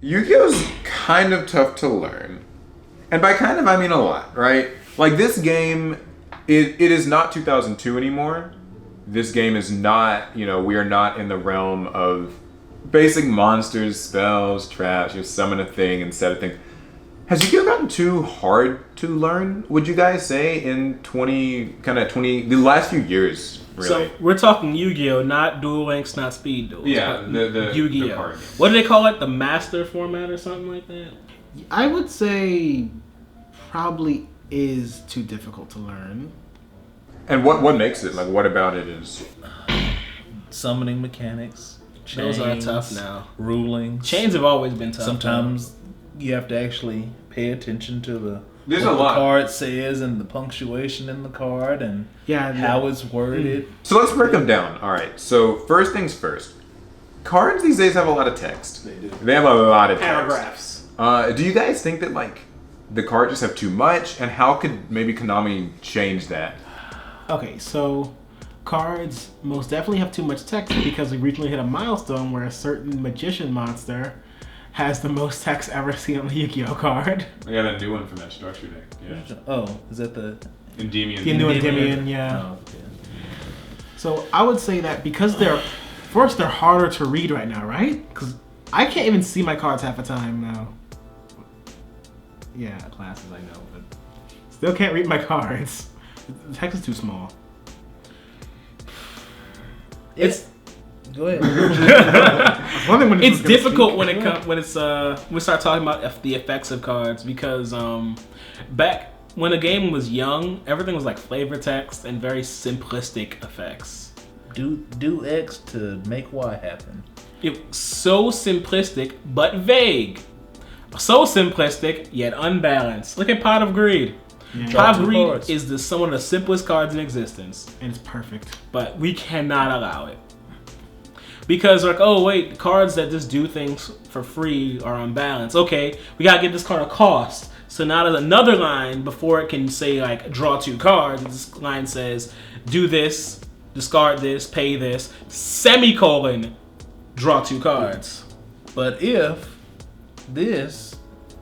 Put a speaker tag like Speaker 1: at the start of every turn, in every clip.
Speaker 1: Yu-Gi-Oh's kind of tough to learn. And by kind of, I mean a lot, right? Like, this game, it is not 2002 anymore. This game is not, we are not in the realm of basic monsters, spells, traps, summon a thing and set a thing. Has Yu-Gi-Oh gotten too hard to learn, would you guys say, in the last few years, really?
Speaker 2: So, we're talking Yu-Gi-Oh, not Duel Links, not Speed Duels.
Speaker 1: Yeah, the
Speaker 2: Yu-Gi-Oh.
Speaker 1: The card.
Speaker 2: What do they call it? The Master format or something like that?
Speaker 3: I would say probably is too difficult to learn.
Speaker 1: And what makes it? Like, what about it is...
Speaker 4: Summoning mechanics. Chains,
Speaker 2: Those are tough now.
Speaker 4: Rulings.
Speaker 2: Chains have always been tough.
Speaker 4: Sometimes you have to actually pay attention to what
Speaker 1: a lot.
Speaker 4: The card says and the punctuation in the card and how it's worded.
Speaker 1: So let's break them down. All right. So first things first. Cards these days have a lot of text.
Speaker 3: They do.
Speaker 1: They have a lot of text.
Speaker 2: Paragraphs.
Speaker 1: Do you guys think that the cards just have too much? And how could maybe Konami change that?
Speaker 3: Okay, so cards most definitely have too much text because we recently hit a milestone where a certain magician monster has the most text ever seen on the Yu-Gi-Oh card.
Speaker 1: Yeah, that new one from that structure deck. Yeah.
Speaker 4: Oh, is that the
Speaker 1: Endymion?
Speaker 3: The new Endymion, yeah.
Speaker 4: Oh, okay.
Speaker 3: So I would say that because they're harder to read right now, right? Because I can't even see my cards half the time now. Yeah, classes I know, but still can't read my cards. The text is too small.
Speaker 4: Go ahead.
Speaker 2: It's difficult when we start talking about the effects of cards because back when the game was young, everything was like flavor text and very simplistic effects.
Speaker 4: Do X to make Y happen.
Speaker 2: It's so simplistic but vague. So simplistic yet unbalanced. Look at Pot of Greed.
Speaker 3: Yeah.
Speaker 2: Pot of Greed is some of the simplest cards in existence.
Speaker 3: And it's perfect.
Speaker 2: But we cannot allow it. Because oh wait, cards that just do things for free are unbalanced. Okay, we gotta give this card a cost. So now there's another line before it can say draw 2 cards. This line says do this, discard this, pay this, semicolon, draw 2 cards.
Speaker 4: But if this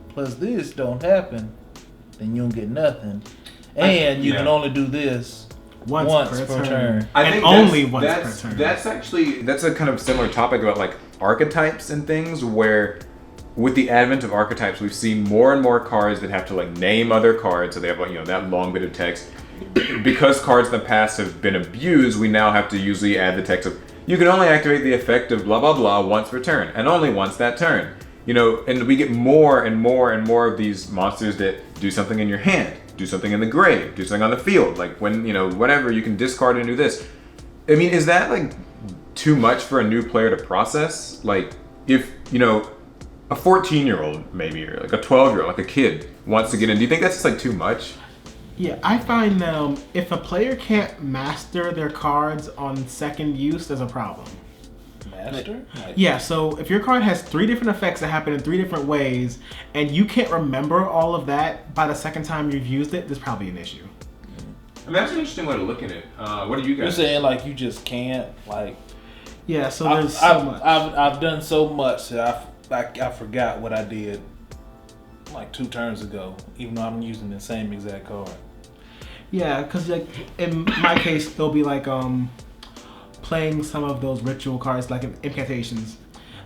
Speaker 4: plus this don't happen, then you don't get nothing. And you can only do this once per turn.
Speaker 1: I think
Speaker 3: only once per turn.
Speaker 1: That's a kind of similar topic about archetypes and things where with the advent of archetypes we've seen more and more cards that have to name other cards, so they have that long bit of text. Because cards in the past have been abused, we now have to usually add the text of you can only activate the effect of blah blah blah once per turn and only once that turn. And we get more and more and more of these monsters that do something in your hand, do something in the grave, do something on the field. When, whatever, you can discard and do this. I mean, is that, too much for a new player to process? If, a 14-year-old, maybe, or, a 12-year-old, a kid, wants to get in, do you think that's just, too much?
Speaker 3: Yeah, I find that if a player can't master their cards on second use, there's a problem.
Speaker 4: Master?
Speaker 3: Yeah, so if your card has 3 different effects that happen in 3 different ways, and you can't remember all of that by the second time you've used it, there's probably an issue.
Speaker 1: I mean, that's an interesting way to look at it. What do you guys
Speaker 4: You're saying you just can't
Speaker 3: Yeah, so there's so much.
Speaker 4: I've done so much that I forgot what I did 2 turns ago, even though I'm using the same exact card.
Speaker 3: Yeah, because in my case, they'll be playing some of those ritual cards like incantations.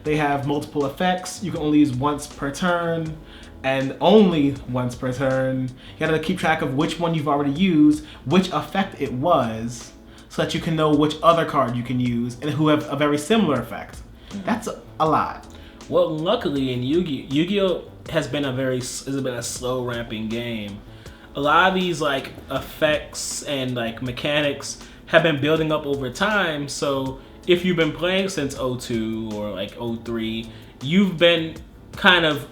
Speaker 3: They have multiple effects. You can only use once per turn and only once per turn. You gotta keep track of which one you've already used, which effect it was, so that you can know which other card you can use and who have a very similar effect. That's a lot.
Speaker 2: Well, luckily in Yu-Gi-Oh has been a slow ramping game. A lot of these effects and mechanics have been building up over time, so if you've been playing since 02 or 03, you've been kind of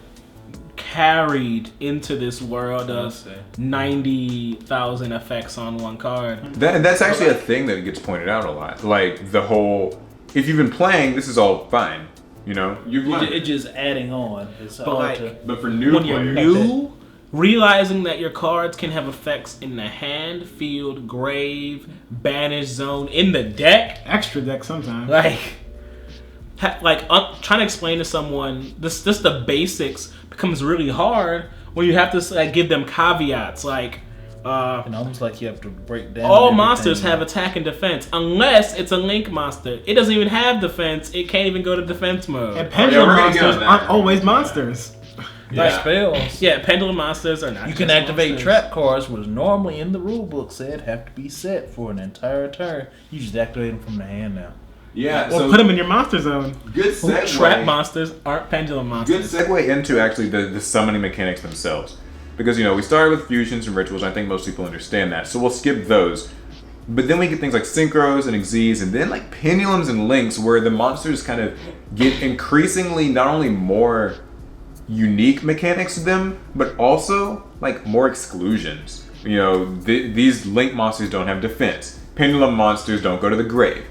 Speaker 2: carried into this world of 90,000 effects on one card.
Speaker 1: That's actually a thing that gets pointed out a lot. The whole, if you've been playing, this is all fine. You've learned.
Speaker 4: It's just adding on. It's
Speaker 1: but for new
Speaker 2: when
Speaker 1: players,
Speaker 2: you're new, realizing that your cards can have effects in the hand, field, grave, banish zone, in the deck.
Speaker 3: Extra deck sometimes.
Speaker 2: trying to explain to someone this the basics becomes really hard when you have to like give them caveats like.
Speaker 4: And almost like you have to break down.
Speaker 2: All monsters have attack and defense, unless it's a link monster. It doesn't even have defense. It can't even go to defense mode.
Speaker 3: And pendulum monsters aren't always monsters.
Speaker 4: Like spells.
Speaker 2: Yeah, pendulum monsters are not.
Speaker 4: You can activate trap cards, which normally in the rulebook said have to be set for an entire turn. You just activate them from the hand now.
Speaker 1: Yeah,
Speaker 3: or put them in your monster zone.
Speaker 1: Good segue.
Speaker 2: Trap monsters aren't pendulum monsters.
Speaker 1: Good segue into actually the summoning mechanics themselves. Because, we started with fusions and rituals, and I think most people understand that. So we'll skip those. But then we get things like synchros and exes, and then like pendulums and links, where the monsters kind of get increasingly not only more unique mechanics to them, but also like more exclusions. These link monsters don't have defense. Pendulum monsters don't go to the grave.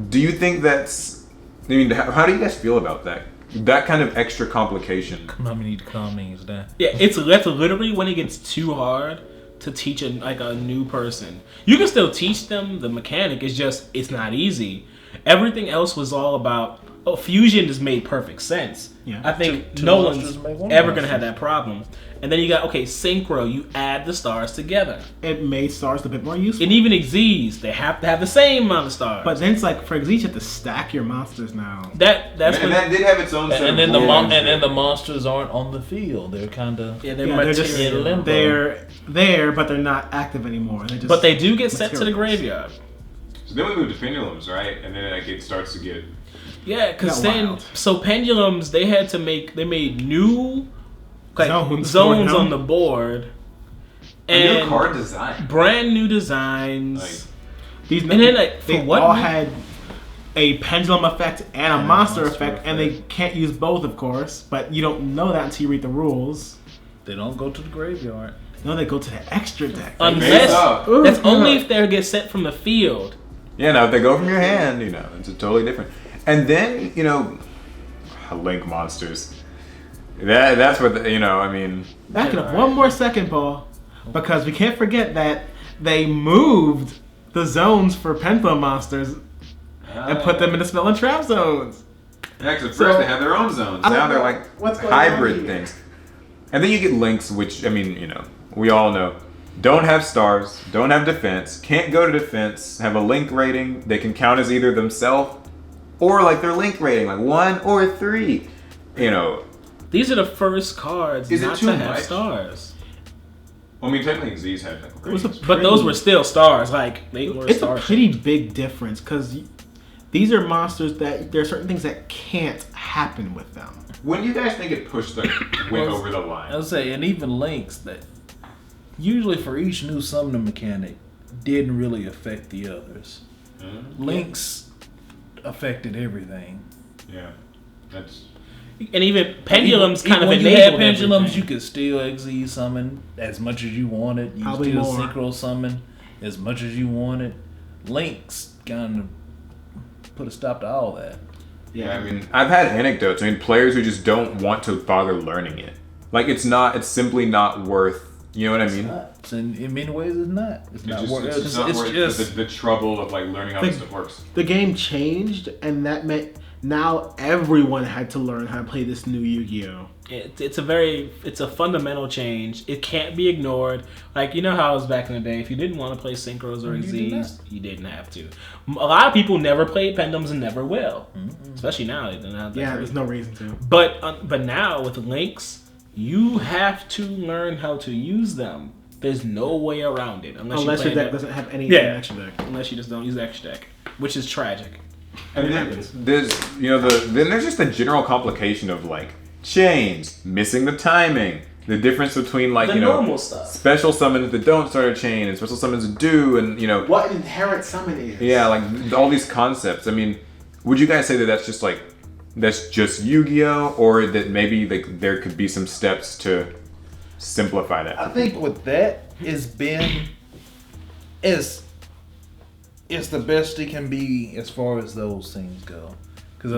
Speaker 1: Do you think that's... how do you guys feel about that? That kind of extra complication.
Speaker 4: I need to calm things down.
Speaker 2: Yeah, that's literally when it gets too hard to teach a new person. You can still teach them the mechanic. It's not easy. Everything else was all about. Fusion just made perfect sense. Yeah. I think
Speaker 4: two
Speaker 2: no one's ever gonna
Speaker 4: monster.
Speaker 2: have that problem. And then you got synchro. You add the stars together.
Speaker 3: It made stars a bit more useful.
Speaker 2: And even exes, they have to have the same amount of stars.
Speaker 3: But then it's like for exes, you have to stack your monsters now.
Speaker 2: That
Speaker 1: did have its own.
Speaker 4: And then the monsters aren't on the field. They're kind of
Speaker 3: they're just
Speaker 4: in limbo.
Speaker 3: They're there, but they're not active anymore.
Speaker 2: But they do get sent to the graveyard.
Speaker 1: So then we move to pendulums, right? And then it starts to get.
Speaker 2: Yeah, because then pendulums they made new zones on the board and
Speaker 1: new card design,
Speaker 2: brand new designs.
Speaker 3: These
Speaker 2: and then
Speaker 3: they all had a pendulum effect and a monster effect, and they can't use both, of course. But you don't know that until you read the rules.
Speaker 4: They don't go to the graveyard.
Speaker 3: No, they go to the extra deck.
Speaker 2: Unless that's only if they get sent from the field.
Speaker 1: Yeah, now if they go from your hand, it's totally different. And then, link monsters. That's what,
Speaker 3: Back it up one more second, Paul. Because we can't forget that they moved the zones for pendulum monsters and put them in the spell and trap zones.
Speaker 1: Yeah, because at first they had their own zones. Now they're like hybrid things. And then you get links, which, we all know. Don't have stars, don't have defense, can't go to defense, have a link rating. They can count as either themselves or like their link rating, like 1 or 3.
Speaker 2: These are the first cards not to have stars.
Speaker 1: Well, technically Z's had
Speaker 2: but those were still stars. They were
Speaker 3: it's
Speaker 2: stars.
Speaker 3: A pretty big difference because these are monsters that there are certain things that can't happen with them.
Speaker 1: When do you guys think it pushed went over the line?
Speaker 4: I would say, and even links that usually for each new summoning mechanic didn't really affect the others. Mm-hmm. Links affected everything.
Speaker 1: Yeah, that's.
Speaker 2: And even pendulums
Speaker 4: even
Speaker 2: kind of
Speaker 4: when
Speaker 2: enabled
Speaker 4: you had pendulums,
Speaker 2: everything.
Speaker 4: you could still XZ summon as much as you wanted. You
Speaker 3: Probably
Speaker 4: still
Speaker 3: more.
Speaker 4: synchro summon as much as you wanted. Links kind of put a stop to all that.
Speaker 1: Yeah, I've had anecdotes. Players who just don't want to bother learning it. It's simply not worth. You know what I mean?
Speaker 4: It's in many ways, it's not. It's not worth.
Speaker 1: It's not worth the trouble of learning how this stuff works.
Speaker 3: The game changed, and that meant now everyone had to learn how to play this new Yu-Gi-Oh.
Speaker 2: It's a fundamental change. It can't be ignored. How it was back in the day. If you didn't want to play synchros or exes, you didn't have to. A lot of people never played pendulums and never will, especially now.
Speaker 3: There's no reason to.
Speaker 2: But now with links, you have to learn how to use them. There's no way around it
Speaker 3: unless your deck doesn't have anything in the extra deck.
Speaker 2: Unless you just don't use the extra deck, which is tragic.
Speaker 1: And then there's just a general complication of chains, missing the timing, the difference between
Speaker 2: normal stuff.
Speaker 1: Special summons that don't start a chain and special summons that do, and
Speaker 3: what inherent summon is.
Speaker 1: Yeah, all these concepts. Would you guys say that that's just Yu-Gi-Oh, or that maybe there could be some steps to simplify that?
Speaker 4: I think with that, it's the best it can be as far as those things go. Because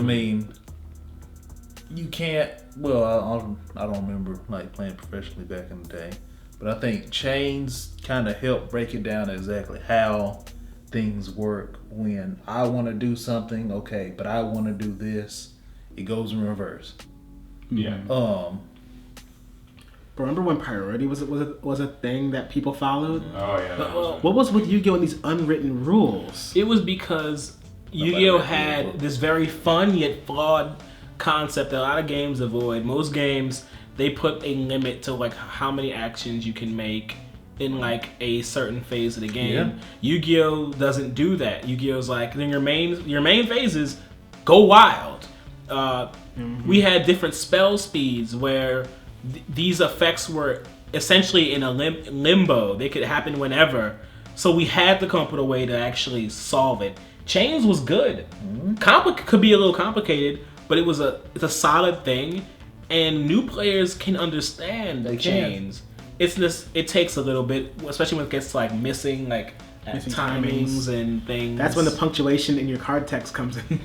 Speaker 4: you can't. Well, I don't remember playing professionally back in the day, but I think chains kind of help break it down exactly how things work when I want to do something, okay, but I want to do this. It goes in reverse.
Speaker 1: Yeah.
Speaker 3: But remember when priority was a thing that people followed?
Speaker 1: Oh yeah.
Speaker 3: What was with Yu-Gi-Oh and these unwritten rules?
Speaker 2: It was because Yu-Gi-Oh had this very fun yet flawed concept that a lot of games avoid. Most games, they put a limit to like how many actions you can make in like a certain phase of the game.
Speaker 4: Yeah.
Speaker 2: Yu-Gi-Oh doesn't do that. Yu-Gi-Oh's like, then your main phases go wild. We had different spell speeds where these effects were essentially in a limbo. They could happen whenever. So we had to come up with a way to actually solve it. Chains was good. Could be a little complicated, but it's a solid thing, and new players can understand the chains. It takes a little bit, especially when it gets to like missing timings and things.
Speaker 3: That's when the punctuation in your card text comes in.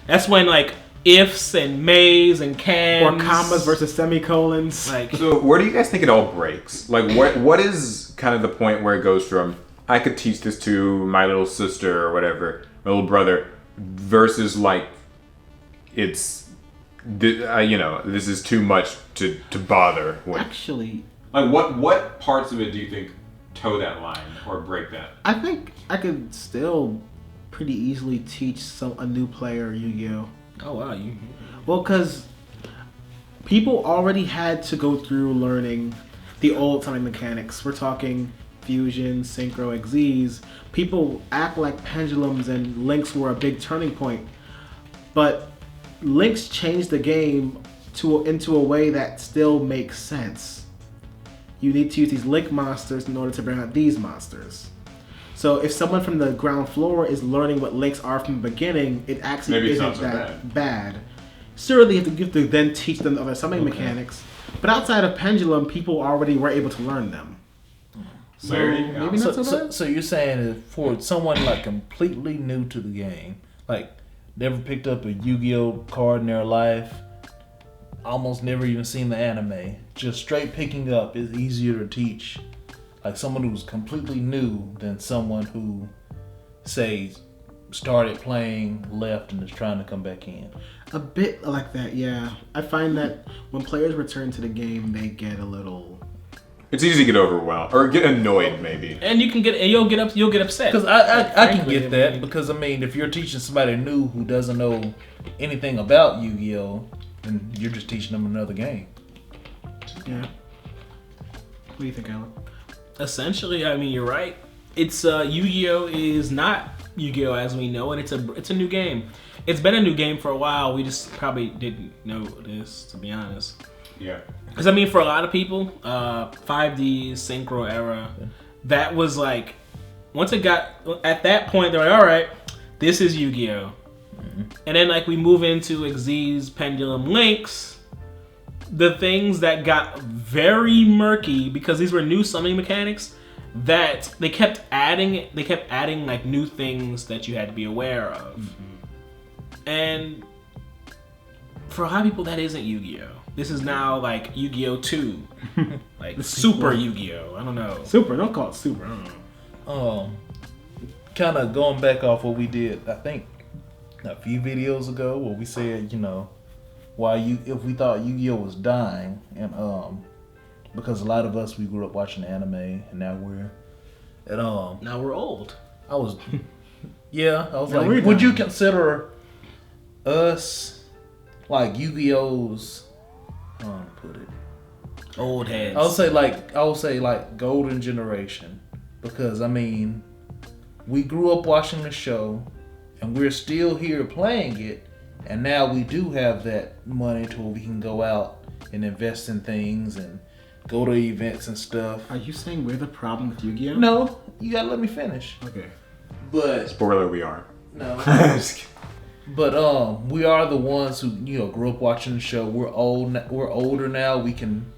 Speaker 2: That's when like ifs and mays and cans
Speaker 3: or commas versus semicolons.
Speaker 2: Like,
Speaker 1: so where do you guys think it all breaks? Like what is kind of the point where it goes from I could teach this to my little sister or whatever, my little brother, versus like it's this is too much to bother with.
Speaker 3: Actually,
Speaker 1: like what parts of it do you think toe that line or break that?
Speaker 3: I think I could still pretty easily teach a new player Yu-Gi-Oh.
Speaker 2: oh wow,
Speaker 3: Well, because people already had to go through learning the old time mechanics. We're talking Fusion, Synchro, XYZ. People act like pendulums and links were a big turning point, but links changed the game into a way that still makes sense. You need to use these link monsters in order to bring out these monsters. So if someone from the ground floor is learning what links are from the beginning, it actually
Speaker 1: Maybe
Speaker 3: isn't
Speaker 1: not so
Speaker 3: that bad. Certainly you have to then teach them the other summoning mechanics, but outside of Pendulum, people already were able to learn them. So maybe not so bad.
Speaker 4: So you're saying that for someone like completely new to the game, like never picked up a Yu-Gi-Oh card in their life, almost never even seen the anime, just straight picking up is easier to teach like someone who's completely new than someone who, say, started playing, left, and is trying to come back in.
Speaker 3: A bit like that, yeah. I find that when players return to the game, they get a little...
Speaker 1: It's easy to get overwhelmed or get annoyed, maybe.
Speaker 2: and you'll get upset.
Speaker 4: Because I can get that, because I mean, if you're teaching somebody new who doesn't know anything about Yu-Gi-Oh, then you're just teaching them another game.
Speaker 3: Yeah. What do you think, Alan?
Speaker 2: Essentially, I mean, you're right. It's Yu-Gi-Oh is not Yu-Gi-Oh as we know it. It's a new game. It's been a new game for a while. We just probably didn't know this, to be honest.
Speaker 1: Yeah.
Speaker 2: Because I mean, for a lot of people, 5D Synchro era, that was like, once it got at that point, they're like, all right, this is Yu-Gi-Oh. And then like we move into XYZ Pendulum Links, the things that got very murky because these were new summoning mechanics that they kept adding like new things that you had to be aware of. And for a lot of people, that isn't Yu-Gi-Oh. This is now like Yu-Gi-Oh 2. Like Super Yu-Gi-Oh. I don't know.
Speaker 3: Super, don't call it Super. I don't know.
Speaker 4: Kind of going back off what we did, I think a few videos ago, where we said, if we thought Yu-Gi-Oh was dying, and because a lot of us, we grew up watching anime, and now
Speaker 2: Now we're old.
Speaker 4: I was
Speaker 3: Now
Speaker 4: like,
Speaker 3: we're
Speaker 4: would you
Speaker 3: done.
Speaker 4: consider us like Yu-Gi-Oh's, I don't know how to put it,
Speaker 2: Old heads.
Speaker 4: I would say like golden generation, because I mean, we grew up watching the show, and we're still here playing it, and now we do have that money to where we can go out and invest in things and go to events and stuff.
Speaker 3: Are you saying we're the problem with Yu-Gi-Oh?
Speaker 4: No, you gotta let me finish.
Speaker 3: Okay.
Speaker 4: But
Speaker 1: Spoiler, we are.
Speaker 4: no.
Speaker 1: Just kidding.
Speaker 4: But we are the ones who grew up watching the show. We're old. We're older now. We can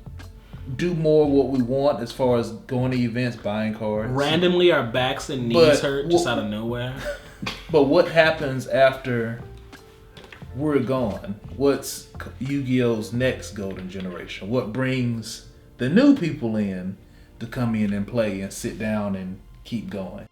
Speaker 4: do more what we want as far as going to events, buying cards.
Speaker 2: Randomly, our backs and knees
Speaker 4: But
Speaker 2: hurt just out of nowhere.
Speaker 4: But what happens after we're gone? What's Yu-Gi-Oh's next golden generation? What brings the new people in to come in and play and sit down and keep going?